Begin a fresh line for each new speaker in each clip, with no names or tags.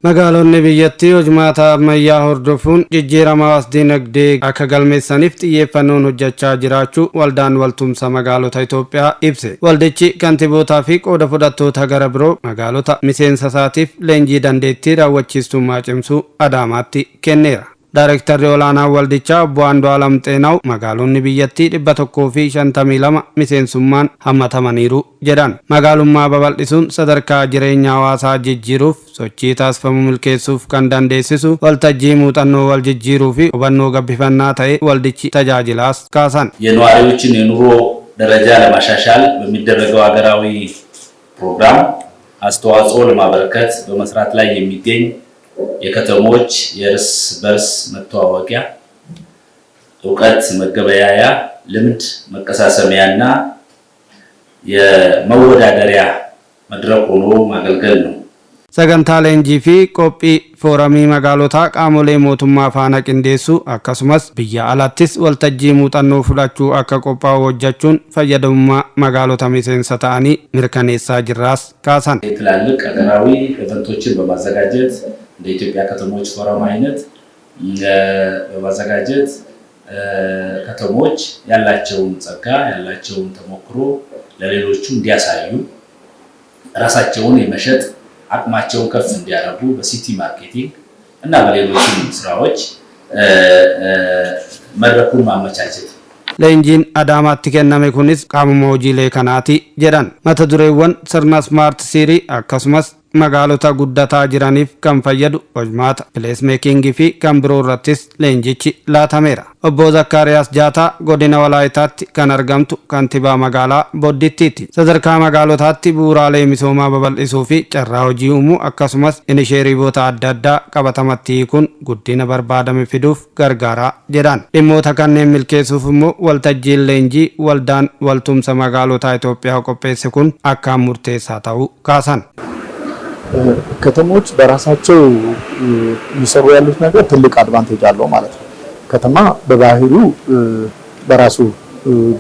magaalonni biyyattii hojmaata ammayyaa hordofuun jijjiirama dinagdee akka galmeessaniif xiyyeeffannoon hojjechaa jiraachuu waldaan waltumsa magaalota Itoophiyaa ibse. Waldichi kantibootaa fi qooda fudhattoota gara biroo magaalota miseensa isaatiif leenjii dandeettii raawwachiistummaa cimsuu Adaamaatti kenneera. Director Olaanaa Waldichaa Obbo Andu'aalam Xeenaw magaalonni biyyattii 152 miseensummaan hammatamaniiru jedhan. Magaalummaa babal'isuun sadarkaa jireenya hawaasaa jijjiiruuf sochii taasifamu milkeessuuf kan dandeessisu waltajjii muuxannoo wal jijjiiruu fi hubannoo gabbifannaa ta'e waldichi tajaajilaas kaasan.
የነዋሪዎችን የኑሮ ደረጃ ለማሻሻል በሚደረገው ሀገራዊ ፕሮግራም አስተዋጽኦ ለማበረከት በመስራት ላይ የሚገኝ የከተሞች የርስ በርስ መተዋወቂያ ዕውቀት መገበያያ ልምድ መቀሳሰሚያና የመወዳደሪያ መድረክ ሆኖ ማገልገል ነው።
Sagantaa leenjii fi qophii foorumii magaalota qaamolee mootummaa faana qindeessu akkasumas biyya alattis waltajjii muuxannoo fudhachuu akka qophaa'u hojjechuun fayyadamummaa magaalota miseensa ta'anii mirkaneessaa jirraas kaasan.
ትላልቅ ሀገራዊ ኢቨንቶችን በማዘጋጀት እንደ ኢትዮጵያ ከተሞች ፎረም አይነት በማዘጋጀት ከተሞች ያላቸውን ጸጋ ያላቸውን ተሞክሮ ለሌሎቹ እንዲያሳዩ ራሳቸውን የመሸጥ አቅማቸውን ከፍ እንዲያደርጉ በሲቲ ማርኬቲንግ እና በሌሎችም ስራዎች መድረኩን ማመቻቸት
leenjiin Adaamaatti kenname kunis qaamuma hojiilee kanaati jedhan. Mata dureewwan sirna smart city akkasumas magaalota guddataa jiraniif kan fayyadu hojmaata placemaking fi kan biroo irrattis leenjichi laatameera. Obbo Zakkaariyaas Jaataa godina Walaayitaatti kan argamtu kantibaa magaalaa Boddittiiti. Sadarkaa magaalotaatti bu'uuraalee misoomaa babal'isuu fi carraa hojii uumuu akkasumas inisheeriiboota adda addaa qabatamatti kun guddina barbaadame fiduuf gargaara jedhan. Dhimmoota kanneen milkeessuuf immoo waltajjiin leenjii waldaan waltumsa magaalota Itoophiyaa qopheesse kun akkaan murteessaa ta'uu kaasan.
ከተሞች በራሳቸው ይሰሩ ያሉት ነገር ትልቅ አድቫንቴጅ አለው ማለት ነው። ከተማ በባህሪው በራሱ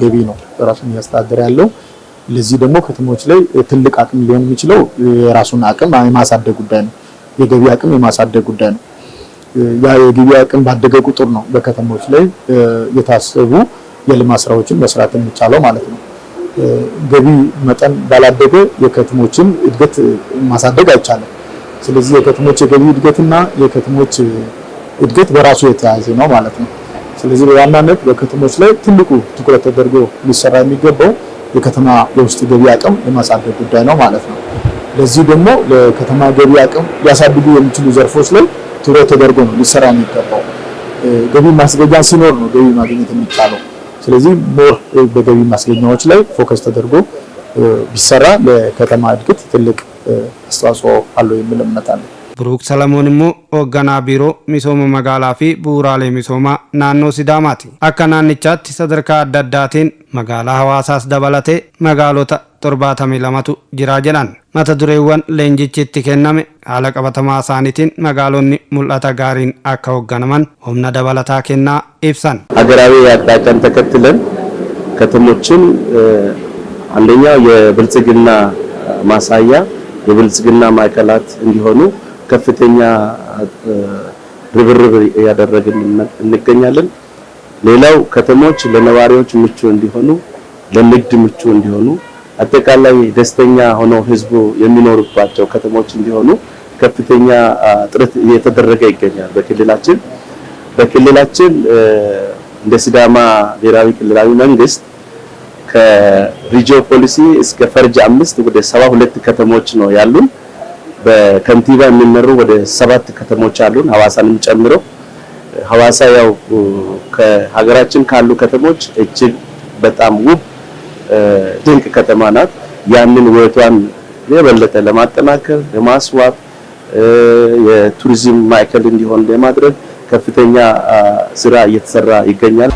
ገቢ ነው በራሱን ያስተዳድር ያለው። ለዚህ ደግሞ ከተሞች ላይ ትልቅ አቅም ሊሆን የሚችለው የራሱን አቅም የማሳደግ ጉዳይ ነው። የገቢ አቅም የማሳደግ ጉዳይ ነው። ያ የገቢ አቅም ባደገ ቁጥር ነው በከተሞች ላይ የታሰቡ የልማት ስራዎችን መስራት የሚቻለው ማለት ነው። ገቢ መጠን ባላደገ የከተሞችን እድገት ማሳደግ አይቻልም። ስለዚህ የከተሞች የገቢ እድገትና የከተሞች እድገት በራሱ የተያያዘ ነው ማለት ነው። ስለዚህ በዋናነት በከተሞች ላይ ትልቁ ትኩረት ተደርጎ ሊሰራ የሚገባው የከተማ የውስጥ ገቢ አቅም የማሳደግ ጉዳይ ነው ማለት ነው። ለዚህ ደግሞ ለከተማ ገቢ አቅም ሊያሳድጉ የሚችሉ ዘርፎች ላይ ትኩረት ተደርጎ ነው ሊሰራ የሚገባው። ገቢ ማስገኛ ሲኖር ነው ገቢ ማግኘት የሚቻለው። ስለዚህ ሞር በገቢ ማስገኛዎች ላይ ፎከስ ተደርጎ ቢሰራ ለከተማ እድገት ትልቅ አስተዋጽኦ አለው የሚል እምነት አለ።
ብሩክ ሰለሞን ሞ ኦጋና ቢሮ ሚሶማ መጋላ ፊ ቡራሌ ሚሶማ ናኖ ሲዳማቲ akka naannichaatti sadarkaa adda addaatiin magaalaa hawaasaas dabalatee magaalota 72tu jira jedhan. Mata dureewwan leenjichi itti kenname haala qabatamaa isaaniitiin magaalonni mul'ata gaariin akka hoogganaman humna dabalataa kennaa ibsan.
ሀገራዊ አቅጣጫን ተከትለን ከተሞችን አንደኛው የብልጽግና ማሳያ የብልጽግና ማዕከላት እንዲሆኑ ከፍተኛ ርብርብ ያደረግን እንገኛለን። ሌላው ከተሞች ለነዋሪዎች ምቹ እንዲሆኑ ለንግድ ምቹ እንዲሆኑ አጠቃላይ ደስተኛ ሆነው ህዝቡ የሚኖርባቸው ከተሞች እንዲሆኑ ከፍተኛ ጥረት እየተደረገ ይገኛል። በክልላችን እንደ ሲዳማ ብሔራዊ ክልላዊ መንግስት ከሪጂዮ ፖሊሲ እስከ ፈርጅ 5 ወደ 72 ከተሞች ነው ያሉን። በከንቲባ የሚመሩ ወደ 7 ከተሞች አሉን ሐዋሳንም ጨምሮ። ሐዋሳ ያው ከሀገራችን ካሉ ከተሞች እጅግ በጣም ውብ ድንቅ ከተማ ናት። ያንን ውበቷን የበለጠ ለማጠናከር ለማስዋብ የቱሪዝም ማዕከል እንዲሆን ለማድረግ ከፍተኛ ስራ እየተሰራ ይገኛል።